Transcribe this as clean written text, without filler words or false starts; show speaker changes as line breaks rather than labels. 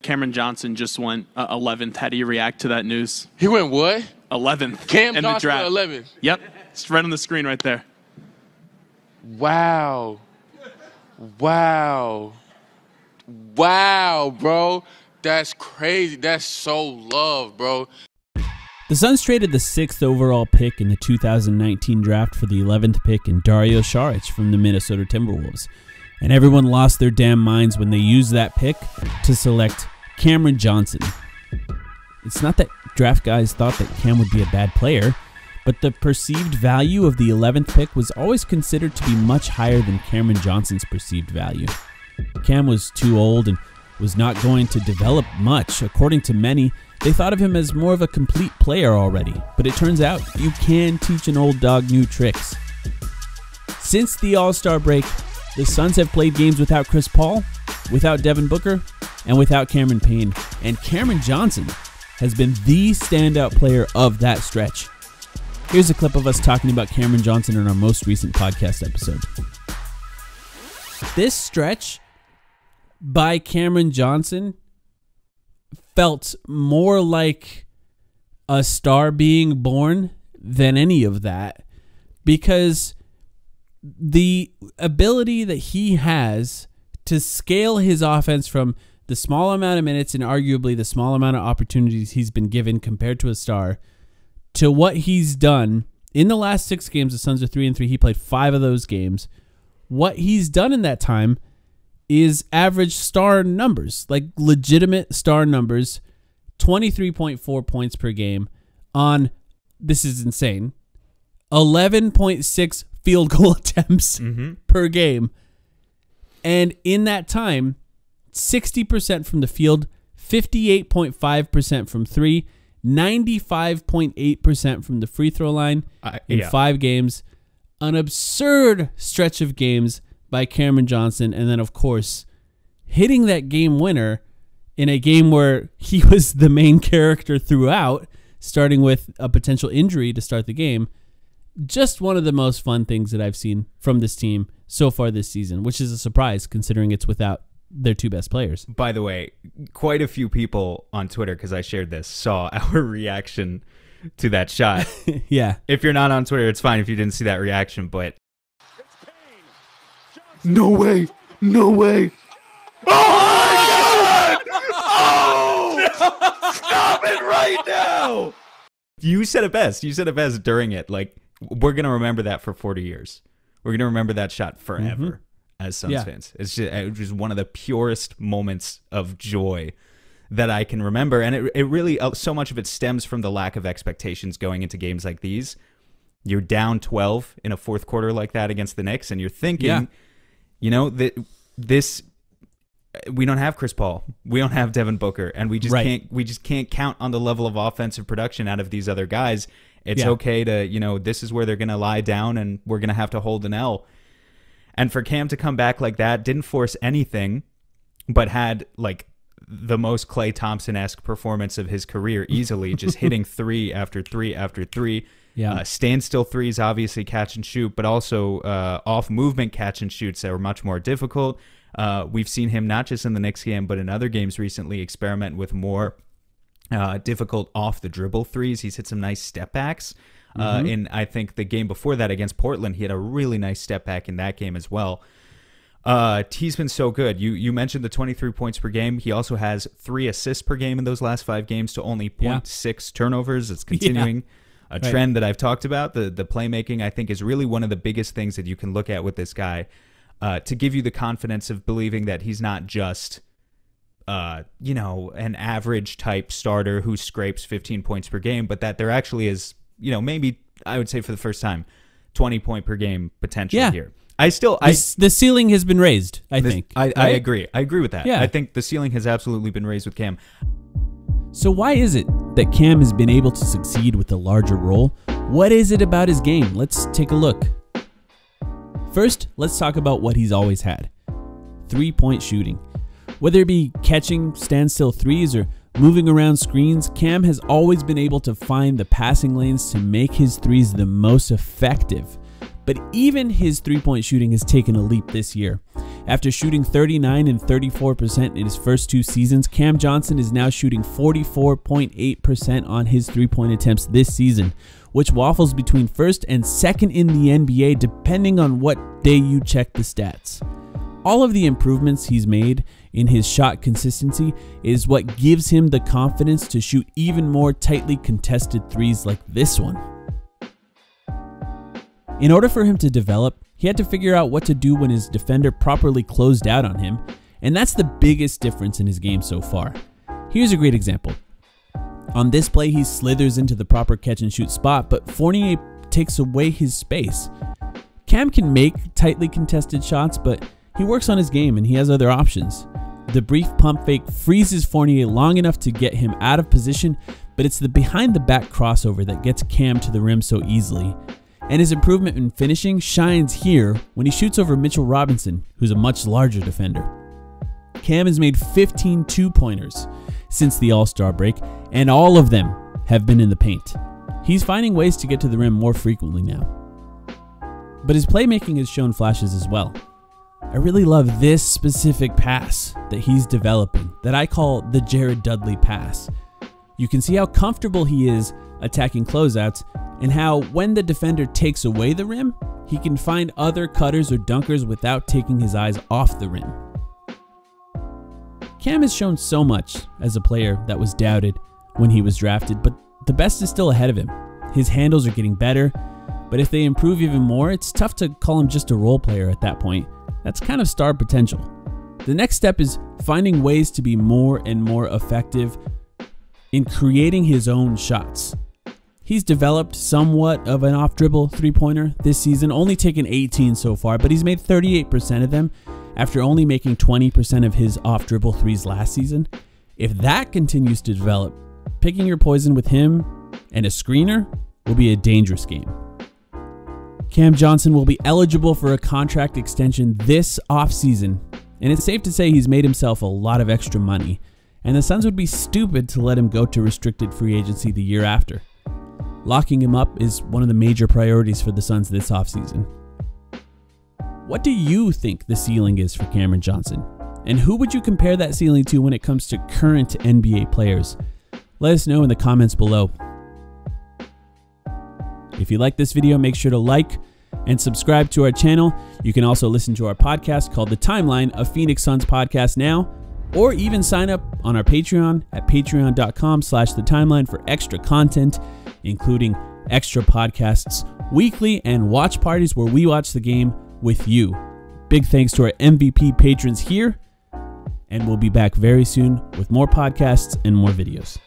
Cameron Johnson just went 11th. How do you react to that news?
He went what?
11th.
Cam
in the
Johnson
draft.
went 11th.
Yep. It's right on the screen right there.
Wow. Wow. Wow, bro. That's crazy. That's so love, bro.
The Suns traded the 6th overall pick in the 2019 draft for the 11th pick in Dario Saric from the Minnesota Timberwolves. And everyone lost their damn minds when they used that pick to select Cameron Johnson. It's not that draft guys thought that Cam would be a bad player, but the perceived value of the 11th pick was always considered to be much higher than Cameron Johnson's perceived value. Cam was too old and was not going to develop much. According to many, they thought of him as more of a complete player already, but it turns out you can teach an old dog new tricks. Since the All-Star break, the Suns have played games without Chris Paul, without Devin Booker, and without Cameron Payne, and Cameron Johnson has been the standout player of that stretch. Here's a clip of us talking about Cameron Johnson in our most recent podcast episode. This stretch by Cameron Johnson felt more like a star being born than any of that, because the ability that he has to scale his offense from the small amount of minutes and arguably the small amount of opportunities he's been given compared to a star to what he's done in the last 6 games. The Suns are 3-3. He played 5 of those games. What he's done in that time is average star numbers, like legitimate star numbers, 23.4 points per game on, this is insane, 11.6 field goal attempts per game. And in that time, 60% from the field, 58.5% from 3, 95.8% from the free throw line in 5 games. An absurd stretch of games by Cameron Johnson, and then, of course, hitting that game winner in a game where he was the main character throughout, starting with a potential injury to start the game. Just one of the most fun things that I've seen from this team so far this season, which is a surprise considering it's without their 2 best players.
By the way, quite a few people on Twitter, because I shared this, saw our reaction to that shot.
Yeah.
If you're not on Twitter, it's fine if you didn't see that reaction, but no way. No way. Oh, my God! Oh! Stop it right now! You said it best. You said it best during it. Like, we're going to remember that for 40 years. We're going to remember that shot forever as Suns fans. It's just one of the purest moments of joy that I can remember. And it really, so much of it stems from the lack of expectations going into games like these. You're down 12 in a fourth quarter like that against the Knicks, and you're thinking, you know, that this, we don't have Chris Paul, we don't have Devin Booker, and we just can't count on the level of offensive production out of these other guys. It's okay to, you know, this is where they're going to lie down, and we're going to have to hold an L. And for Cam to come back like that, didn't force anything, but had like the most Klay Thompson-esque performance of his career easily, just hitting 3 after 3 after 3. Standstill threes, obviously catch and shoot, but also off-movement catch and shoots that were much more difficult. We've seen him not just in the Knicks game, but in other games recently experiment with more difficult off-the-dribble threes. He's hit some nice step-backs. In, I think, the game before that against Portland, he had a really nice step-back in that game as well. He's been so good. You mentioned the 23 points per game. He also has 3 assists per game in those last 5 games to only 0.6 turnovers. It's continuing a trend that I've talked about. The playmaking, I think, is really one of the biggest things that you can look at with this guy to give you the confidence of believing that he's not just, you know, an average type starter who scrapes 15 points per game, but that there actually is, you know, maybe I would say for the first time, 20 point per game potential here. The ceiling has been raised, I think. I agree. I agree with that. I think the ceiling has absolutely been raised with Cam.
So why is it that Cam has been able to succeed with a larger role? What is it about his game? Let's take a look. First, let's talk about what he's always had. 3-point shooting. Whether it be catching standstill threes or moving around screens, Cam has always been able to find the passing lanes to make his threes the most effective. But even his 3-point shooting has taken a leap this year. After shooting 39 and 34% in his first 2 seasons, Cam Johnson is now shooting 44.8% on his three-point attempts this season, which waffles between first and second in the NBA depending on what day you check the stats. All of the improvements he's made in his shot consistency is what gives him the confidence to shoot even more tightly contested threes like this one. In order for him to develop, he had to figure out what to do when his defender properly closed out on him, and that's the biggest difference in his game so far. Here's a great example. On this play, he slithers into the proper catch and shoot spot, but Fournier takes away his space. Cam can make tightly contested shots, but he works on his game and he has other options. The brief pump fake freezes Fournier long enough to get him out of position, but it's the behind the back crossover that gets Cam to the rim so easily. And his improvement in finishing shines here when he shoots over Mitchell Robinson, who's a much larger defender. Cam has made 15 two-pointers since the All-Star break, and all of them have been in the paint. He's finding ways to get to the rim more frequently now. But his playmaking has shown flashes as well. I really love this specific pass that he's developing that I call the Jared Dudley pass. You can see how comfortable he is attacking closeouts and how when the defender takes away the rim, he can find other cutters or dunkers without taking his eyes off the rim. Cam has shown so much as a player that was doubted when he was drafted, but the best is still ahead of him. His handles are getting better, but if they improve even more, it's tough to call him just a role player at that point. That's kind of star potential. The next step is finding ways to be more and more effective in creating his own shots. He's developed somewhat of an off-dribble three-pointer this season, only taken 18 so far, but he's made 38% of them after only making 20% of his off-dribble threes last season. If that continues to develop, picking your poison with him and a screener will be a dangerous game. Cam Johnson will be eligible for a contract extension this offseason, and it's safe to say he's made himself a lot of extra money, and the Suns would be stupid to let him go to restricted free agency the year after. Locking him up is one of the major priorities for the Suns this offseason. What do you think the ceiling is for Cameron Johnson? And who would you compare that ceiling to when it comes to current NBA players? Let us know in the comments below. If you like this video, make sure to like and subscribe to our channel. You can also listen to our podcast called The Timeline, a Phoenix Suns podcast now, or even sign up on our Patreon at patreon.com/thetimeline for extra content, including extra podcasts weekly and watch parties where we watch the game with you. Big thanks to our MVP patrons here, and we'll be back very soon with more podcasts and more videos.